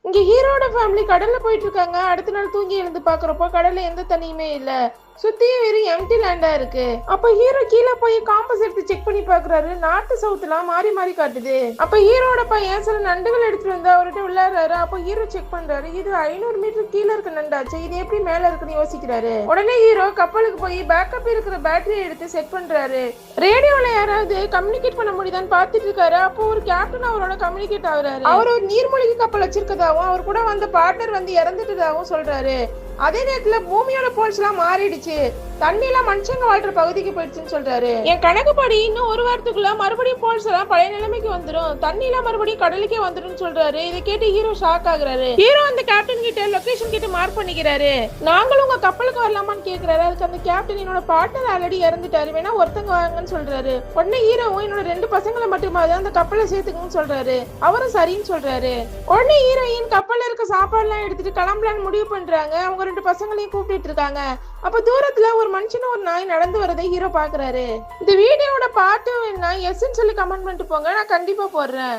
இங்க ஹீரோட ஃபேமிலி கடல்ல போயிட்டு இருக்காங்க. அடுத்த நாள் தூங்கி எழுந்து பாக்குறப்போ கடல்ல எந்த தண்ணியுமே இல்ல. சுத்தியும் வெறும் எம்டி லேண்டா இருக்கு. அப்ப ஹீரோ கீழே போய் காம்பஸ் எடுத்து செக் பண்ணி பாக்குறாரு. நார்த் சவுத்லாம் மாறி மாறி காட்டுது. அப்ப ஹீரோட பையன் சில நண்டுகள் எடுத்துட்டு வந்து அவர்கிட்ட விளையாடுறாரு. அப்ப ஹீரோ செக் பண்றாரு. இது 500 மீட்டர் கீழே இருக்க நண்டாச்சு. இது எப்படி மேல இருக்குன்னு யோசிக்கிறாரு. உடனே ஹீரோ கப்பலுக்கு போய் பேக்கப் இருக்கிற பேட்டரியை எடுத்து செட் பண்றாரு. ரேடியோல யாராவது கம்யூனிகேட் பண்ண முடியுதான்னு பாத்துட்டு இருக்காரு. அப்போ ஒரு கேப்டன் அவரோட கம்யூனிகேட் ஆகுறாரு. அவர் ஒரு நீர்மூழ்கி கப்பல் வச்சிருக்கதாவும் அவர் கூட வந்த பார்ட்னர் வந்து இறந்துட்டதாகவும் சொல்றாரு. அதே நேரத்துல பூமியோட போல்ஸ் எல்லாம் மாறிடுச்சு. தண்ணி எல்லாம் மனுஷங்க வாழ்ற பகுதிக்கு போயிடுச்சுன்னு சொல்றாரு. என் கணக்குப்படி இன்னும் ஒரு வாரத்துக்குள்ள மறுபடியும் போல்ஸ் எல்லாம் பழைய நிலைமைக்கு வந்துடும். தண்ணி எல்லாம் மறுபடியும் கடலுக்கே வந்துடும் சொல்றாரு. இதை கேட்டு ஹீரோ ஷாக் ஆகுறாரு. ஹீரோ அந்த கேப்டன் கிட்ட லொகேஷன் கிட்ட மார்க் பண்ணிக்கிறாரு. நாங்களும் உங்க கப்பலுக்கு வரலாமான்னு கேக்குறாரு. அதுக்கு அந்த கேப்டன் என்னோட பார்ட்னர் ஆல்ரெடி இறந்துட்டாரு, வேணா ஒருத்தங்க வாங்கன்னு சொல்றாரு. உடனே ஹீரோவும் என்னோட 2 பசங்களை மட்டுமாவது அந்த கப்பலை சேர்த்துக்கணும்னு சொல்றாரு. அவரும் சரின்னு சொல்றாரு. உடனே ஹீரோயின் கப்பல்ல இருக்க சாப்பாடு எல்லாம் எடுத்துட்டு கிளம்பலான்னு முடிவு பண்றாங்க. அவங்க 2 பசங்களையும் கூப்பிட்டு இருக்காங்க. அப்ப தூரத்துல ஒரு மனுஷனும் ஒரு நாய் நடந்து வரதை ஹீரோ பாக்குறாரு. இந்த வீடியோட பார்ட் 2 என்ன எஸ்ன்னு சொல்லி கமெண்ட் பண்ணிட்டு போங்க, நான் கண்டிப்பா போடுறேன்.